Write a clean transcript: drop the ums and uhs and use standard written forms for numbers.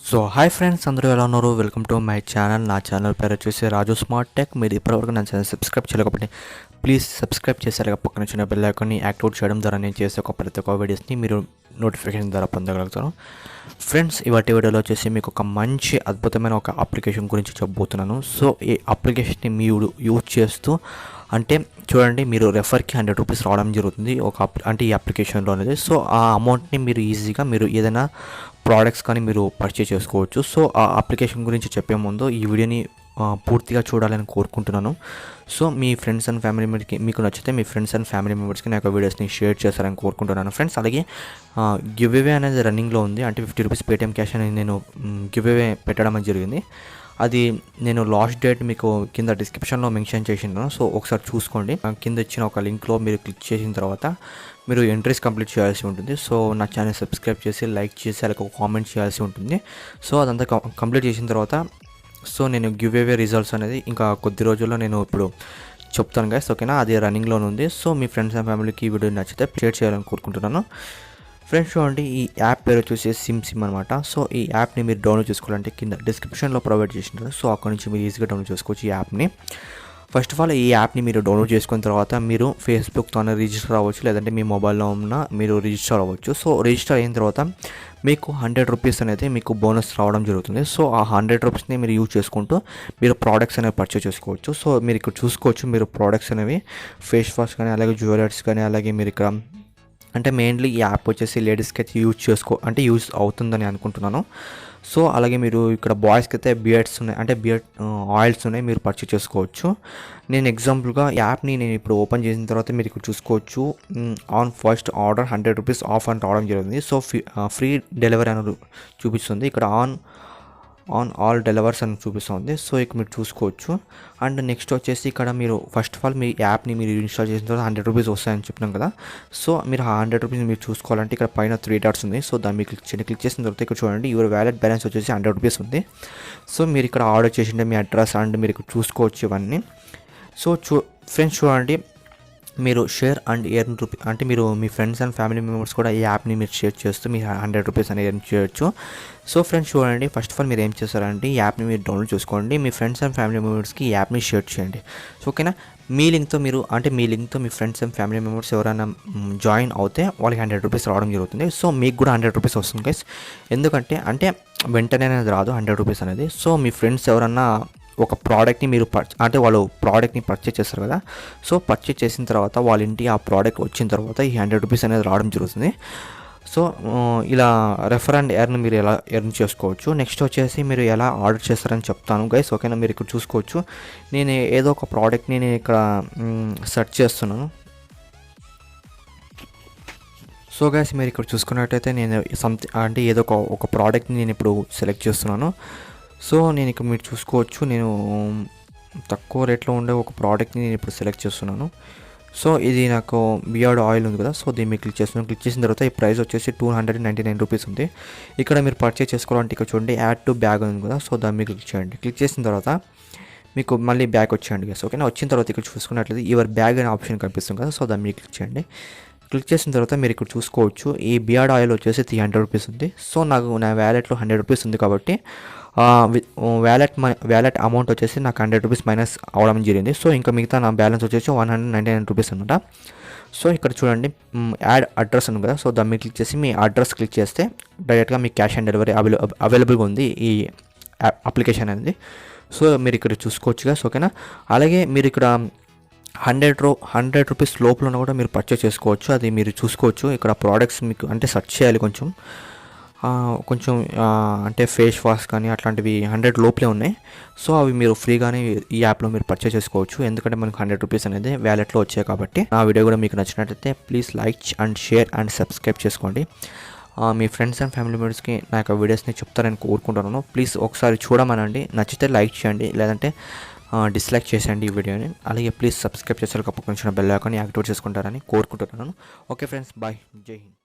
So hi friends, అందరూ ఎలా ఉన్నారు? Welcome to my channel. నా ఛానల్ పేరు వచ్చేసి రాజు స్మార్ట్ టెక్. మీరు ఇప్పటివరకు నా ఛానల్ సబ్స్క్రైబ్ చేయలేకపోతే ప్లీజ్ సబ్స్క్రైబ్ చేసేలాగా పక్కన చిన్న బెల్ ఐకాన్ని యాక్టివేట్ చేయడం ద్వారా నేను చేసే ప్రతి ఒక్క వీడియోస్ని మీరు నోటిఫికేషన్ ద్వారా పొందగలుగుతారు. ఫ్రెండ్స్, ఇవాటి వీడియోలో వచ్చేసి మీకు ఒక మంచి అద్భుతమైన ఒక అప్లికేషన్ గురించి చెప్పబోతున్నాను. సో ఈ అప్లికేషన్ని మీరు యూజ్ చేస్తూ అంటే చూడండి, మీరు రెఫర్కి 100 రూపీస్ రావడం జరుగుతుంది అంటే ఈ అప్లికేషన్లో అనేది. సో ఆ అమౌంట్ని మీరు ఈజీగా మీరు ఏదైనా ప్రోడక్ట్స్ కానీ మీరు పర్చేస్ చేసుకోవచ్చు. సో ఆ అప్లికేషన్ గురించి చెప్పే ముందు ఈ వీడియోని పూర్తిగా చూడాలని కోరుకుంటున్నాను. So me friends and family మెంబర్స్కి మీకు నచ్చితే మీ ఫ్రెండ్స్ అండ్ ఫ్యామిలీ మెంబర్స్కి నా యొక్క వీడియోస్ని షేర్ చేస్తారని కోరుకుంటున్నాను ఫ్రెండ్స్. అలాగే గివ్ అవే అనేది రన్నింగ్లో ఉంది. అంటే 50 రూపీస్ పేటిఎం క్యాష్ అనేది నేను గివ్ అవే పెట్టడం జరిగింది. అది నేను లాస్ట్ డేట్ మీకు కింద డిస్క్రిప్షన్లో మెన్షన్ చేసినాను. సో ఒకసారి చూసుకోండి. కింద ఇచ్చిన ఒక లింక్లో మీరు క్లిక్ చేసిన తర్వాత మీరు ఎంట్రీస్ కంప్లీట్ చేయాల్సి ఉంటుంది. సో నా ఛానల్ సబ్స్క్రైబ్ చేసి లైక్ చేసి అలాగే ఒక కామెంట్ చేయాల్సి ఉంటుంది. సో అదంతా కంప్లీట్ చేసిన తర్వాత సో నేను గివ్ అవే రిజల్ట్స్ అనేది ఇంకా కొద్ది రోజుల్లో నేను ఇప్పుడు చెప్తాను గైస్, ఓకేనా? అది రన్నింగ్లోనే ఉంది. సో మీ ఫ్రెండ్స్ అండ్ ఫ్యామిలీకి ఈ వీడియో నచ్చితే షేర్ చేయాలని కోరుకుంటున్నాను. ఫ్రెండ్స్ చూడండి, ఈ యాప్ పేరు వచ్చేసి SimSim అనమాట. సో ఈ యాప్ని మీరు డౌన్లోడ్ చేసుకోవాలంటే కింద డిస్క్రిప్షన్లో ప్రొవైడ్ చేసినారు. సో అక్కడ నుంచి మీరు ఈజీగా డౌన్లోడ్ చేసుకోవచ్చు ఈ యాప్ని. ఫస్ట్ ఆఫ్ ఆల్ ఈ యాప్ని మీరు డౌన్లోడ్ చేసుకున్న తర్వాత మీరు ఫేస్బుక్తోనే రిజిస్టర్ అవ్వచ్చు, లేదంటే మీ మొబైల్లో ఉన్న మీరు రిజిస్టర్ అవ్వచ్చు. సో రిజిస్టర్ అయిన తర్వాత మీకు 100 రూపీస్ అనేది మీకు బోనస్ రావడం జరుగుతుంది. సో ఆ 100 రూపీస్ని మీరు యూజ్ చేసుకుంటూ మీరు ప్రోడక్ట్స్ అనేవి పర్చేస్ చేసుకోవచ్చు. సో మీరు ఇక్కడ చూసుకోవచ్చు, మీరు ప్రోడక్ట్స్ అనేవి ఫేస్ వాష్ కానీ అలాగే జ్యువెలరీస్ కానీ అలాగే మీరు ఇక్కడ అంటే మెయిన్లీ ఈ యాప్ వచ్చేసి లేడీస్కి అయితే యూజ్ అవుతుందని అనుకుంటున్నాను. సో అలాగే మీరు ఇక్కడ బాయ్స్కి అయితే బియర్డ్స్ ఉన్నాయి, అంటే బియర్డ్ ఆయిల్స్ ఉన్నాయి, మీరు పర్చేస్ చేసుకోవచ్చు. నేను ఎగ్జాంపుల్గా యాప్ని నేను ఇప్పుడు ఓపెన్ చేసిన తర్వాత మీరు ఇక్కడ చూసుకోవచ్చు, on first order 100 rupees of అని రావడం జరిగింది. సో ఫ్రీ డెలివరీ అని చూపిస్తుంది. ఇక్కడ ఆన్ ఆల్ డెలివర్స్ అని చూపిస్తుంది. సో ఇక్కడ మీరు చూసుకోవచ్చు. అండ్ నెక్స్ట్ వచ్చేసి ఇక్కడ మీరు ఫస్ట్ ఆఫ్ ఆల్ మీ యాప్ని మీరు ఇన్స్టాల్ చేసిన తర్వాత 100 రూపీస్ వస్తాయని చెప్పినాం కదా. సో మీరు 100 రూపీస్ మీరు చూసుకోవాలంటే ఇక్కడ పైన 3 డాట్స్ ఉంది. సో దాన్ని క్లిక్ చేయండి. క్లిక్ చేసిన తర్వాత ఇక్కడ చూడండి, యువర్ వ్యాలెట్ బ్యాలెన్స్ వచ్చేసి 100 రూపీస్ ఉంది. సో మీరు ఇక్కడ ఆర్డర్ చేసిండే మీ అడ్రస్ అండ్ మీరు ఇక్కడ చూసుకోవచ్చు ఇవన్నీ. సో ఫ్రెండ్స్ చూడండి, మీరు షేర్ అండ్ ఎర్న్ రూపీ అంటే మీరు మీ ఫ్రెండ్స్ అండ్ ఫ్యామిలీ మెంబర్స్ కూడా ఈ యాప్ని మీరు షేర్ చేస్తూ మీరు 100 రూపీస్ అనేది ఎర్న్ చేయొచ్చు. సో ఫ్రెండ్స్ చూడండి, ఫస్ట్ ఆఫ్ ఆల్ మీరు ఏం చేస్తారంటే ఈ యాప్ని మీరు డౌన్లోడ్ చేసుకోండి. మీ ఫ్రెండ్స్ అండ్ ఫ్యామిలీ మెంబర్స్కి ఈ యాప్ని షేర్ చేయండి. సో ఓకేనా? మీ లింక్తో మీ ఫ్రెండ్స్ అండ్ ఫ్యామిలీ మెంబర్స్ ఎవరైనా జాయిన్ అవుతే వాళ్ళకి 100 రూపీస్ రావడం జరుగుతుంది. సో మీకు కూడా 100 రూపీస్ వస్తుంది గైస్. ఎందుకంటే వెంటనే అనేది రాదు 100 రూపీస్ అనేది. సో మీ ఫ్రెండ్స్ ఎవరన్నా ఒక ప్రోడక్ట్ని మీరు అంటే వాళ్ళు ప్రోడక్ట్ని పర్చేస్ చేస్తారు కదా. సో పర్చేస్ చేసిన తర్వాత వాళ్ళ ఇంటికి ఆ ప్రోడక్ట్ వచ్చిన తర్వాత ఈ 100 రూపీస్ అనేది రావడం జరుగుతుంది. సో ఇలా రెఫర్ అండ్ ఎర్న్ మీరు ఎలా ఎర్న్ చేసుకోవచ్చు. నెక్స్ట్ వచ్చేసి మీరు ఎలా ఆర్డర్ చేస్తారని చెప్తాను గైస్, ఓకేనా? మీరు ఇక్కడ చూసుకోవచ్చు, నేను ఏదో ఒక ప్రోడక్ట్ని నేను ఇక్కడ సెర్చ్ చేస్తున్నాను. సో గైస్ మీరు ఇక్కడ చూసుకున్నట్టయితే నేను అంటే ఏదో ఒక ప్రోడక్ట్ని నేను ఇప్పుడు సెలెక్ట్ చేస్తున్నాను. సో నేను ఇక్కడ మీరు చూసుకోవచ్చు, నేను తక్కువ రేట్లో ఉండే ఒక ప్రోడక్ట్ని నేను ఇప్పుడు సెలెక్ట్ చేస్తున్నాను. సో ఇది నాకు బియర్డ్ ఆయిల్ ఉంది కదా. సో దీన్ని మీరు క్లిక్ చేస్తున్నాను. క్లిక్ చేసిన తర్వాత ఈ ప్రైస్ వచ్చేసి 299 రూపీస్ ఉంది. ఇక్కడ మీరు పర్చేస్ చేసుకోవాలంటే ఇక్కడ చూడండి యాడ్ టు బ్యాగ్ ఉంది కదా. సో దాన్ని మీరు క్లిక్ చేయండి. క్లిక్ చేసిన తర్వాత మీకు మళ్ళీ బ్యాగ్ వచ్చేయండి గైస్, ఓకేనా? వచ్చిన తర్వాత ఇక్కడ చూసుకున్నట్లయితే యువర్ బ్యాగ్ అనే ఆప్షన్ కనిపిస్తుంది కదా. సో దాన్ని మీరు క్లిక్ చేయండి. క్లిక్ చేసిన తర్వాత మీరు ఇక్కడ చూసుకోవచ్చు, ఈ బియర్డ్ ఆయిల్ వచ్చేసి 300 రూపీస్ ఉంది. సో నా వ్యాలెట్లో 100 రూపీస్ ఉంది కాబట్టి వ్యాలెట్ అమౌంట్ వచ్చేసి నాకు 100 రూపీస్ మైనస్ అవడం జరిగింది. సో ఇంకా మిగతా నా బ్యాలెన్స్ వచ్చేసి 199 రూపీస్ అనమాట. సో ఇక్కడ చూడండి యాడ్ అడ్రస్ ఉంది కదా. సో దాన్ని మీరు క్లిక్ చేసి మీ అడ్రస్ క్లిక్ చేస్తే డైరెక్ట్గా మీ క్యాష్ ఆన్ డెలివరీ అవైలబుల్గా ఉంది ఈ అప్లికేషన్ అనేది. సో మీరు ఇక్కడ చూసుకోవచ్చుగా, ఓకేనా? అలాగే మీరు ఇక్కడ 100 రూపీస్ లోపల కూడా మీరు పర్చేస్ చేసుకోవచ్చు. అది మీరు చూసుకోవచ్చు. ఇక్కడ ప్రోడక్ట్స్ మీకు అంటే సెర్చ్ చేయాలి కొంచెం అంటే ఫేస్ వాష్ కానీ అట్లాంటివి 100 లోపలే ఉన్నాయి. సో అవి మీరు ఫ్రీగానే ఈ యాప్లో మీరు పర్చేస్ చేసుకోవచ్చు. ఎందుకంటే మనకు 100 రూపీస్ అనేది వ్యాలెట్లో వచ్చాయి కాబట్టి. నా వీడియో కూడా మీకు నచ్చినట్లయితే please like and share and subscribe చేసుకోండి. మీ ఫ్రెండ్స్ అండ్ ఫ్యామిలీ మెంబర్స్కి నా యొక్క వీడియోస్ని చెప్తారని కోరుకుంటున్నాను. ప్లీజ్ ఒకసారి చూడమనండి. నచ్చితే లైక్ చేయండి, లేదంటే డిస్లైక్ చేసేయండి ఈ వీడియోని. అలాగే ప్లీజ్ సబ్స్క్రైబ్ చేసే పక్కన బెల్ ఐకాన్ని యాక్టివేట్ చేసుకుంటారని కోరుకుంటున్నాను. ఓకే ఫ్రెండ్స్, బాయ్, జై హింద్.